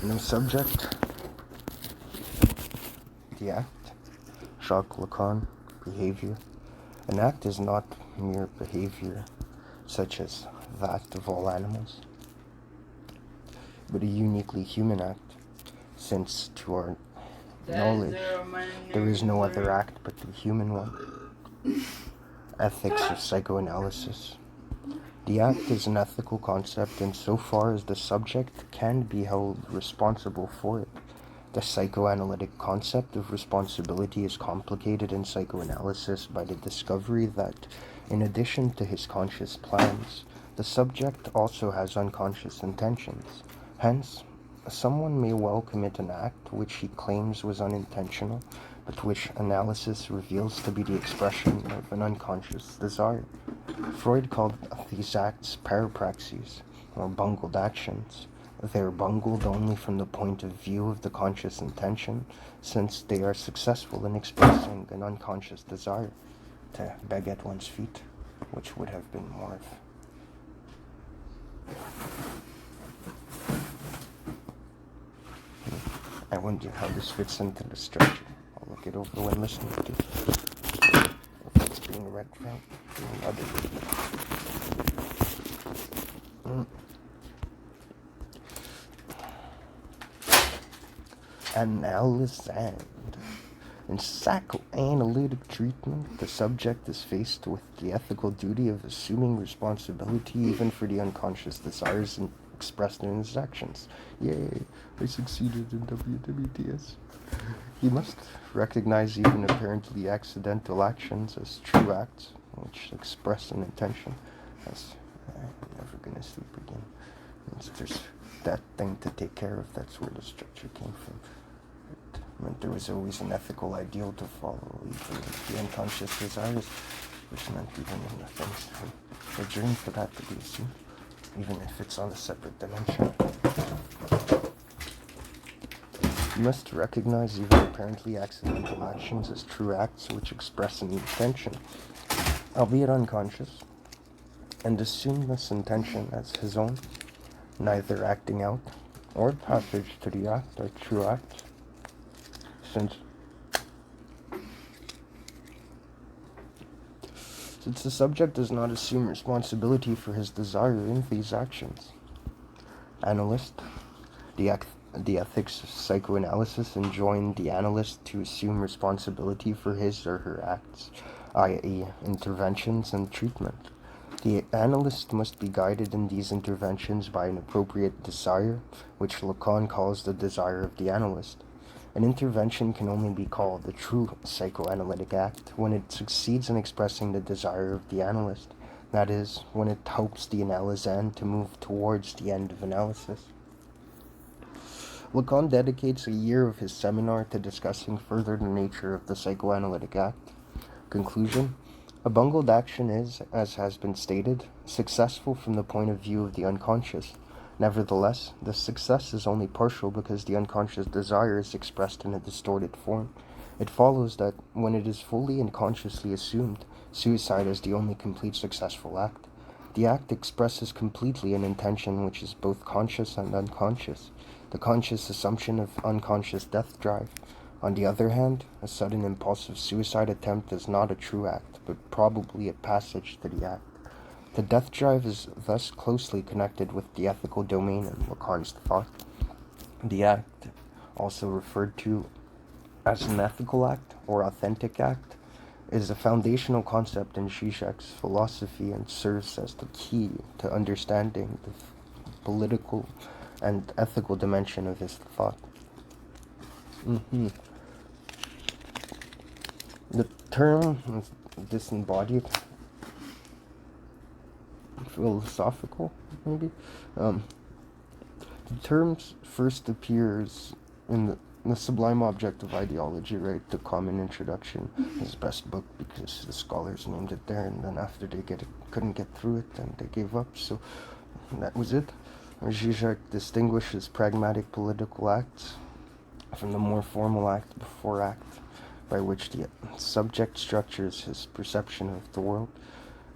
No subject, the act. Jacques Lacan, behavior. An act is not mere behavior, such as that of all animals, but a uniquely human act, since to our knowledge there is no other act but the human one. Ethics of psychoanalysis. The act is an ethical concept insofar as the subject can be held responsible for it. The psychoanalytic concept of responsibility is complicated in psychoanalysis by the discovery that, in addition to his conscious plans, the subject also has unconscious intentions. Hence, someone may well commit an act which he claims was unintentional, but which analysis reveals to be the expression of an unconscious desire. Freud called these acts parapraxes, or bungled actions. They are bungled only from the point of view of the conscious intention, since they are successful in expressing an unconscious desire to beg at one's feet, which would have been more of... I wonder how this fits into the structure. I'll look it over when listening to it. If it's being read from another. Analyzand. In psychoanalytic treatment, the subject is faced with the ethical duty of assuming responsibility even for the unconscious desires expressed in his actions. Yay, I succeeded in WWTS. He must recognize even apparently accidental actions as true acts, which express an intention. As I'm never gonna sleep again. There's that thing to take care of. That's where the structure came from. It meant there was always an ethical ideal to follow, even the unconscious desires, which meant even in the things the dream for that to be assumed, even if it's on a separate dimension. You must recognize even apparently accidental actions as true acts which express an intention, albeit unconscious, and assume this intention as his own, neither acting out or passage to the act are true acts, since the subject does not assume responsibility for his desire in these actions. Analyst. The ethics of psychoanalysis enjoin the analyst to assume responsibility for his or her acts, i.e., interventions and treatment. The analyst must be guided in these interventions by an appropriate desire, which Lacan calls the desire of the analyst. An intervention can only be called a true psychoanalytic act when it succeeds in expressing the desire of the analyst, that is, when it helps the analysand to move towards the end of analysis. Lacan dedicates a year of his seminar to discussing further the nature of the psychoanalytic act. Conclusion: a bungled action is, as has been stated, successful from the point of view of the unconscious. Nevertheless, the success is only partial because the unconscious desire is expressed in a distorted form. It follows that, when it is fully and consciously assumed, suicide is the only complete successful act. The act expresses completely an intention which is both conscious and unconscious, the conscious assumption of unconscious death drive. On the other hand, a sudden impulsive suicide attempt is not a true act, but probably a passage to the act. The death drive is thus closely connected with the ethical domain in Lacan's thought. The act, also referred to as an ethical act or authentic act, is a foundational concept in Zizek's philosophy and serves as the key to understanding the political and ethical dimension of his thought. The term disembodied, philosophical, maybe. The term first appears in the Sublime Object of Ideology, right? The Common Introduction, his best book, because the scholars named it there, and then after they couldn't get through it, and they gave up. So that was it. Zizek distinguishes pragmatic political acts from the more formal act before act, by which the subject structures his perception of the world.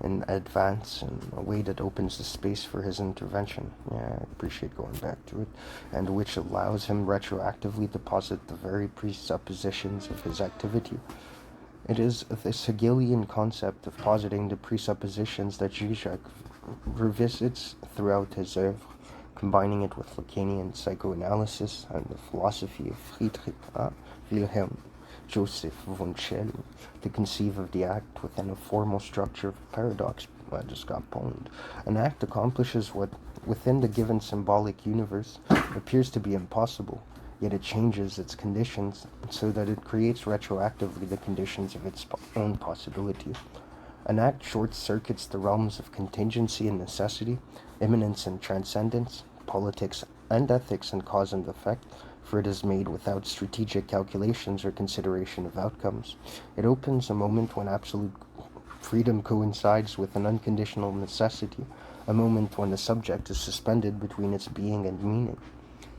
in advance in a way that opens the space for his intervention. Yeah, I appreciate going back to it. And which allows him retroactively to posit the very presuppositions of his activity. It is this Hegelian concept of positing the presuppositions that Zizek revisits throughout his oeuvre, combining it with Lacanian psychoanalysis and the philosophy of Friedrich Wilhelm Joseph von Schelling to conceive of the act within a formal structure of paradox. I just got pwned. An act accomplishes what, within the given symbolic universe, appears to be impossible, yet it changes its conditions so that it creates retroactively the conditions of its own possibility. An act short-circuits the realms of contingency and necessity, immanence and transcendence, politics and ethics and cause and effect, for it is made without strategic calculations or consideration of outcomes. It opens a moment when absolute freedom coincides with an unconditional necessity, a moment when the subject is suspended between its being and meaning.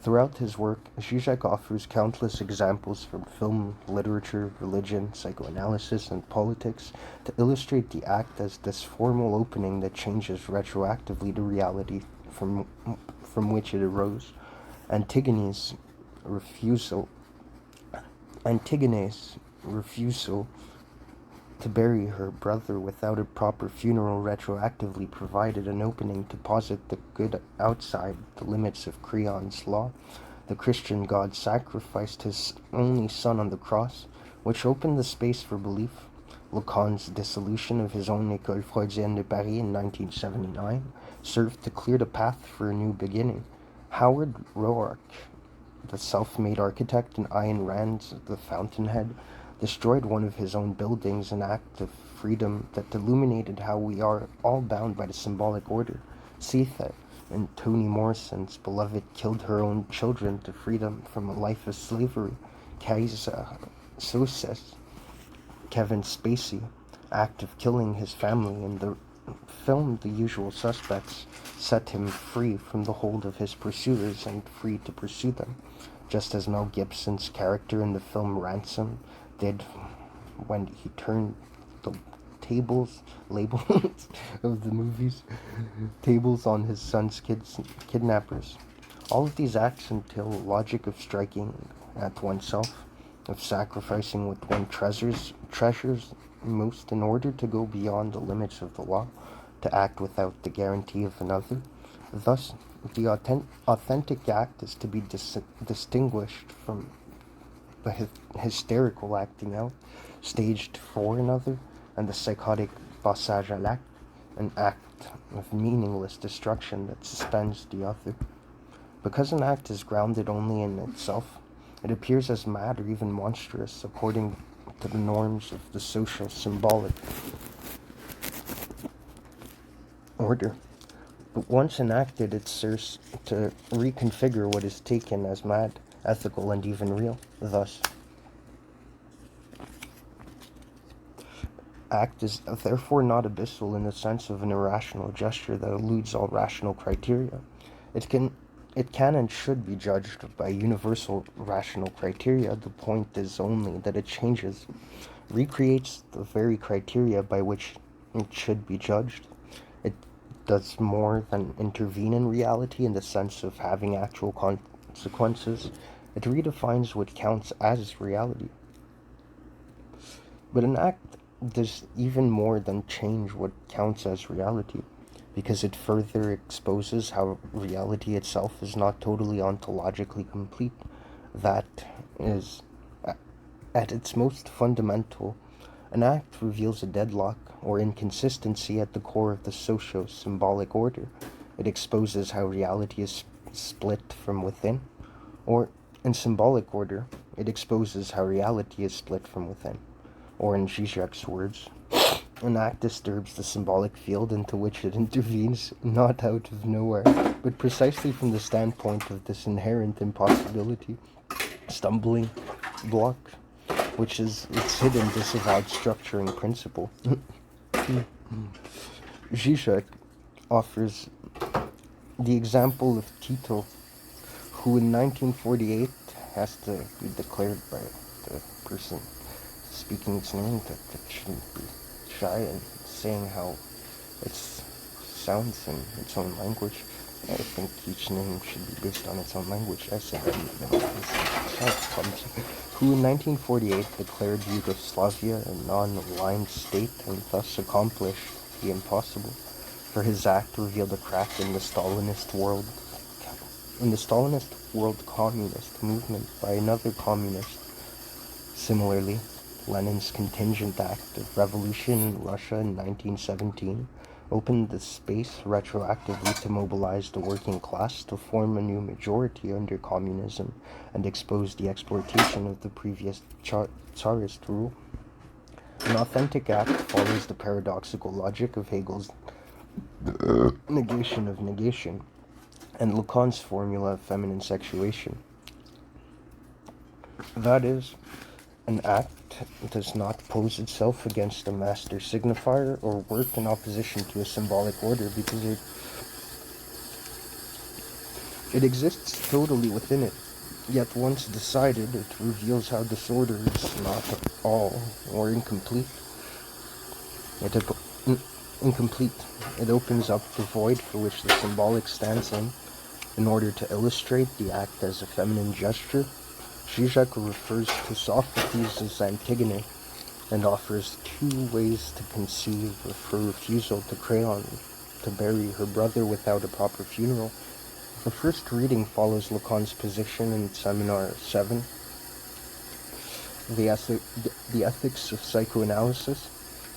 Throughout his work, Zizek offers countless examples from film, literature, religion, psychoanalysis, and politics to illustrate the act as this formal opening that changes retroactively the reality from which it arose. Antigone's refusal to bury her brother without a proper funeral retroactively provided an opening to posit the good outside the limits of Creon's law. The Christian God sacrificed his only son on the cross, which opened the space for belief. Lacan's dissolution of his own École Freudienne de Paris in 1979 served to clear the path for a new beginning. Howard Roark, the self-made architect, and Ayn Rand's The Fountainhead, destroyed one of his own buildings, an act of freedom that illuminated how we are all bound by the symbolic order. Sitha, and Toni Morrison's beloved, killed her own children to freedom from a life of slavery. Kaisa Soses, Kevin Spacey, act of killing his family in the film The Usual Suspects, set him free from the hold of his pursuers and free to pursue them, just as Mel Gibson's character in the film Ransom did when he turned the labels of the movie's tables on his son's kidnappers. All of these acts entail a logic of striking at oneself, of sacrificing what one treasures most in order to go beyond the limits of the law, to act without the guarantee of another. Thus, the authentic act is to be distinguished from the hysterical acting out, staged for another, and the psychotic passage à l'acte, an act of meaningless destruction that suspends the other. Because an act is grounded only in itself, it appears as mad or even monstrous according to the norms of the social symbolic order. But once enacted, it serves to reconfigure what is taken as mad, ethical, and even real. Thus, act is therefore not abyssal in the sense of an irrational gesture that eludes all rational criteria. It can and should be judged by universal rational criteria. The point is only that it recreates the very criteria by which it should be judged. It does more than intervene in reality in the sense of having actual consequences. It redefines what counts as reality. But an act does even more than change what counts as reality, because it further exposes how reality itself is not totally ontologically complete. That is, at its most fundamental, an act reveals a deadlock or inconsistency at the core of the socio-symbolic order. It exposes how reality is split from within, or in symbolic order, it exposes how reality is split from within. Or in Zizek's words, an act disturbs the symbolic field into which it intervenes, not out of nowhere, but precisely from the standpoint of this inherent impossibility, stumbling block, which is its hidden disavowed structuring principle. Zizek offers the example of Tito, who in 1948 has to be declared by the person speaking its name that shouldn't be shy and saying how Its sounds in its own language. I think each name should be based on its own language. I said that in the middle who in 1948 declared Yugoslavia a non-aligned state and thus accomplished the impossible, for his act revealed a crack in the Stalinist world communist movement by another communist. Similarly, Lenin's Contingent Act of Revolution in Russia in 1917 opened the space retroactively to mobilize the working class to form a new majority under communism and expose the exploitation of the previous Tsarist rule. An authentic act follows the paradoxical logic of Hegel's negation of negation and Lacan's formula of feminine sexuation. That is, an act does not pose itself against a master signifier or work in opposition to a symbolic order because it exists totally within it. Yet once decided, it reveals how this order is not all or incomplete. Incomplete. It opens up the void for which the symbolic stands in order to illustrate the act as a feminine gesture. Zizek refers to Socrates as Antigone and offers two ways to conceive of her refusal to Creon to bury her brother without a proper funeral. The first reading follows Lacan's position in Seminar 7, The Ethics of Psychoanalysis,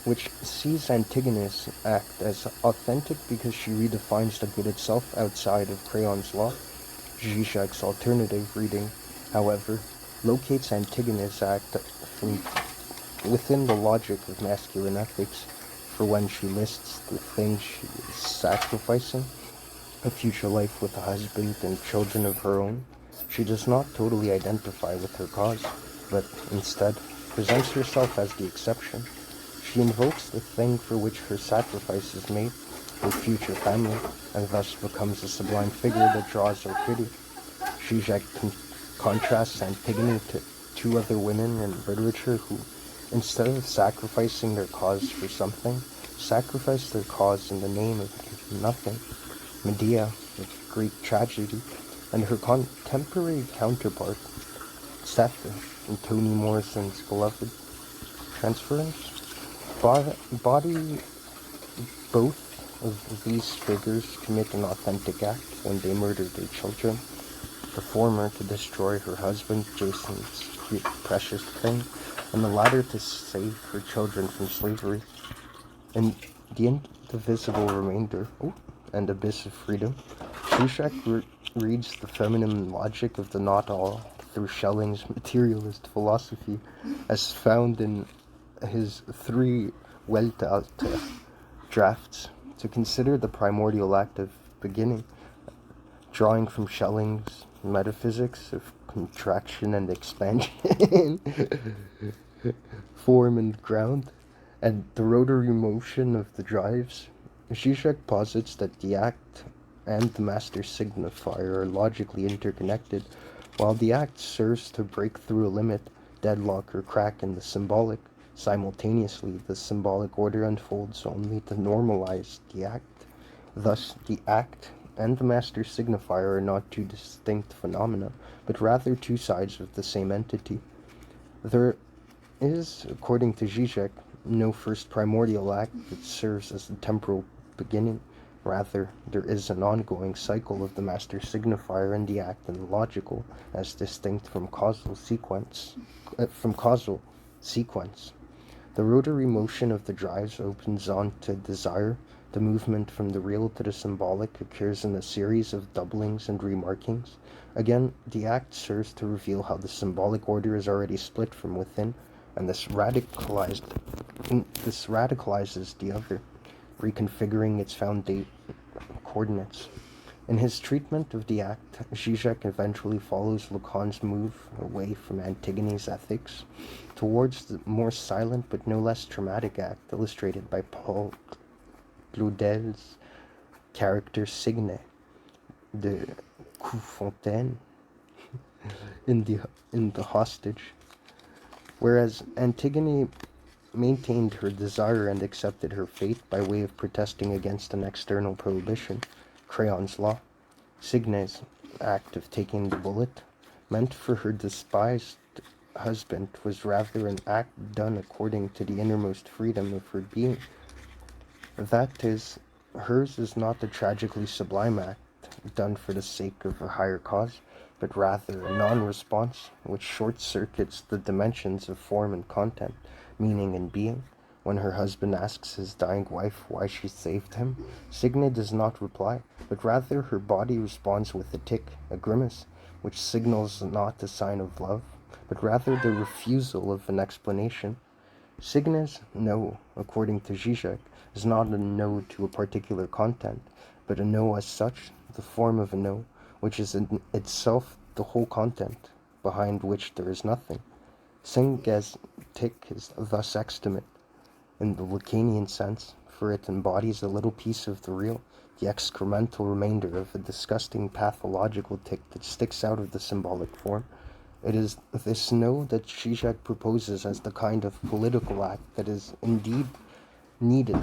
which sees Antigone's act as authentic because she redefines the good itself outside of Creon's law. Zizek's alternative reading, however, locates Antigone's act from within the logic of masculine ethics, for when she lists the things she is sacrificing, a future life with a husband and children of her own, she does not totally identify with her cause, but instead presents herself as the exception. She invokes the thing for which her sacrifice is made, her future family, and thus becomes a sublime figure that draws our pity. Zizek contrasts Antigone to two other women in literature who, instead of sacrificing their cause for something, sacrifice their cause in the name of nothing. Medea of Greek tragedy, and her contemporary counterpart, Sappho, in Toni Morrison's beloved Transference. Both of these figures commit an authentic act when they murder their children, the former to destroy her husband, Jason's precious thing, and the latter to save her children from slavery. In The Indivisible Remainder and Abyss of Freedom, Zizek reads the feminine logic of the not all through Schelling's materialist philosophy as found in his three Weltalte drafts, to consider the primordial act of beginning, drawing from Schelling's metaphysics of contraction and expansion, form and ground, and the rotary motion of the drives. Zizek posits that the act and the master signifier are logically interconnected, while the act serves to break through a limit, deadlock, or crack in the symbolic. Simultaneously, the symbolic order unfolds only to normalize the act. Thus, the act and the master signifier are not two distinct phenomena, but rather two sides of the same entity. There is, according to Zizek, no first primordial act that serves as the temporal beginning. Rather, there is an ongoing cycle of the master signifier and the act and the logical, as distinct from causal sequence. The rotary motion of the drives opens on to desire. The movement from the real to the symbolic occurs in a series of doublings and remarkings. Again, the act serves to reveal how the symbolic order is already split from within, and this radicalizes the other, reconfiguring its coordinates. In his treatment of the act, Zizek eventually follows Lacan's move away from Antigone's ethics towards the more silent but no less dramatic act illustrated by Paul Claudel's character Signe de Coufontaine in the Hostage. Whereas Antigone maintained her desire and accepted her fate by way of protesting against an external prohibition, Crayon's law. Signe's act of taking the bullet, meant for her despised husband, was rather an act done according to the innermost freedom of her being. That is, hers is not a tragically sublime act done for the sake of a higher cause, but rather a non-response which short-circuits the dimensions of form and content, meaning and being. When her husband asks his dying wife why she saved him, Signe does not reply, but rather her body responds with a tic, a grimace, which signals not a sign of love, but rather the refusal of an explanation. Signe's no, according to Zizek, is not a no to a particular content, but a no as such, the form of a no, which is in itself the whole content, behind which there is nothing. Signe's tic is thus extimate, in the Lacanian sense, for it embodies a little piece of the real, the excremental remainder of a disgusting pathological tic that sticks out of the symbolic form. It is this no that Zizek proposes as the kind of political act that is indeed needed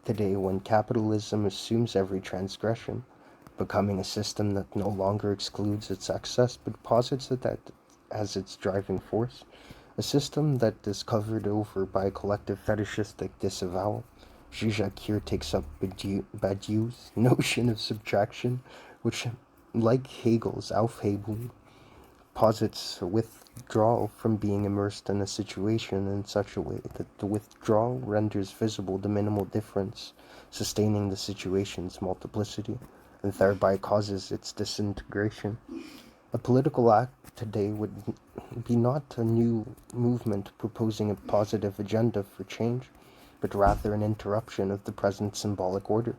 today when capitalism assumes every transgression, becoming a system that no longer excludes its excess but posits it as its driving force, a system that is covered over by collective fetishistic disavowal. Zizek here takes up Badiou's notion of subtraction, which, like Hegel's Aufhebung, posits withdrawal from being immersed in a situation in such a way that the withdrawal renders visible the minimal difference, sustaining the situation's multiplicity, and thereby causes its disintegration. A political act today would be not a new movement proposing a positive agenda for change, but rather an interruption of the present symbolic order.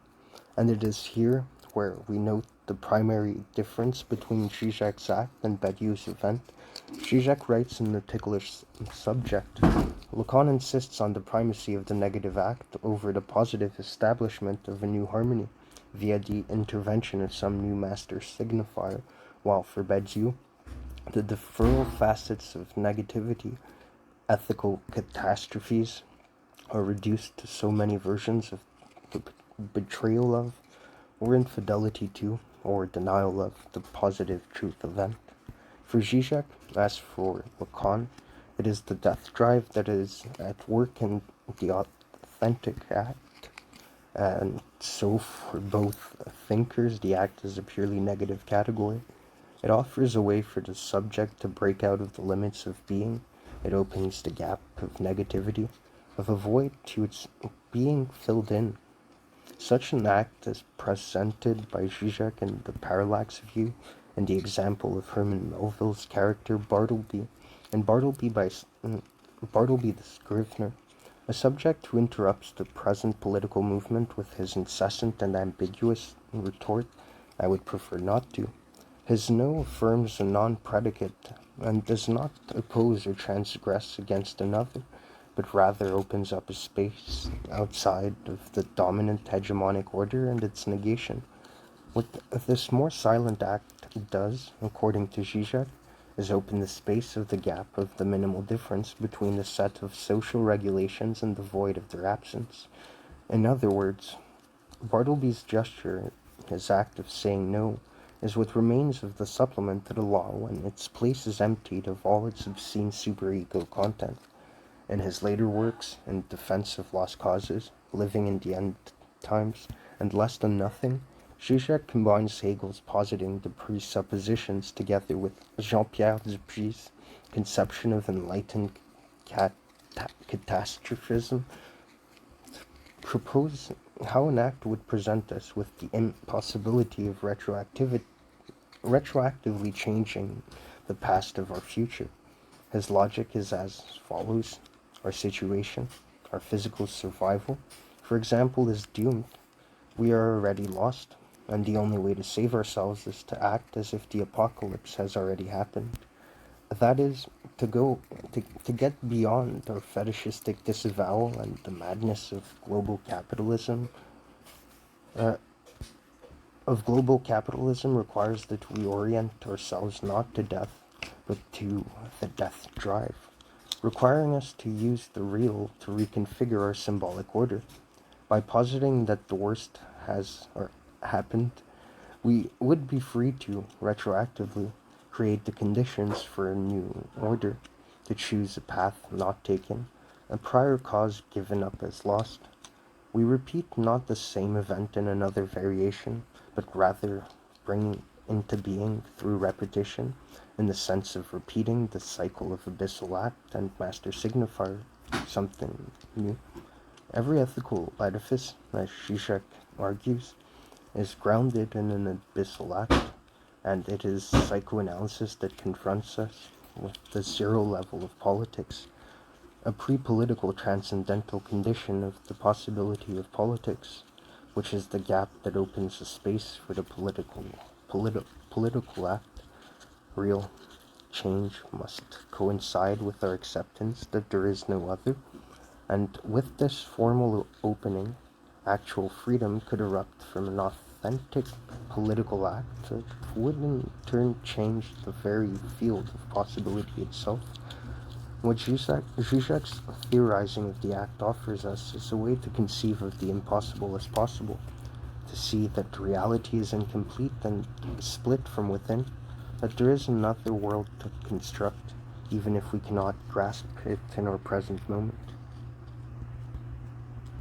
And it is here where we note the primary difference between Zizek's act and Badiou's event. Zizek writes in the ticklish subject, Lacan insists on the primacy of the negative act over the positive establishment of a new harmony, via the intervention of some new master signifier, while for Badiou, the deferral facets of negativity, ethical catastrophes, are reduced to so many versions of the betrayal of, or infidelity to, or denial of the positive truth event. For Zizek, as for Lacan, it is the death drive that is at work in the authentic act, and so for both thinkers the act is a purely negative category. It offers a way for the subject to break out of the limits of being. It opens the gap of negativity, of a void to its being filled in. Such an act is presented by Zizek in the parallax view, and the example of Herman Melville's character Bartleby, and Bartleby the Scrivener, a subject who interrupts the present political movement with his incessant and ambiguous retort, I would prefer not to. His no affirms a non-predicate, and does not oppose or transgress against another, but rather opens up a space outside of the dominant hegemonic order and its negation. What this more silent act does, according to Zizek, is open the space of the gap of the minimal difference between the set of social regulations and the void of their absence. In other words, Bartleby's gesture, his act of saying no, is what remains of the supplement to the law when its place is emptied of all its obscene superego content. In his later works, In Defense of Lost Causes, Living in the End Times, and Less Than Nothing, Zizek combines Hegel's positing the presuppositions together with Jean-Pierre Dupuis' conception of enlightened catastrophism, propose how an act would present us with the impossibility of retroactively changing the past of our future. His logic is as follows. Our situation, our physical survival, for example, is doomed. We are already lost, and the only way to save ourselves is to act as if the apocalypse has already happened. That is, to get beyond our fetishistic disavowal and the madness of global capitalism. Global capitalism requires that we orient ourselves not to death, but to the death drive. requiring us to use the real to reconfigure our symbolic order. By positing that the worst has or happened, we would be free to retroactively create the conditions for a new order, to choose a path not taken, a prior cause given up as lost. We repeat not the same event in another variation, but rather bring into being through repetition, in the sense of repeating the cycle of abyssal act and master signifier, something new. Every ethical edifice, as Zizek argues, is grounded in an abyssal act, and it is psychoanalysis that confronts us with the zero level of politics, a pre-political transcendental condition of the possibility of politics, which is the gap that opens a space for the political act. Real change must coincide with our acceptance that there is no other, and with this formal opening, actual freedom could erupt from an authentic political act that would in turn change the very field of possibility itself. What Zizek's theorizing of the act offers us is a way to conceive of the impossible as possible, to see that reality is incomplete and split from within, that there is another world to construct, even if we cannot grasp it in our present moment.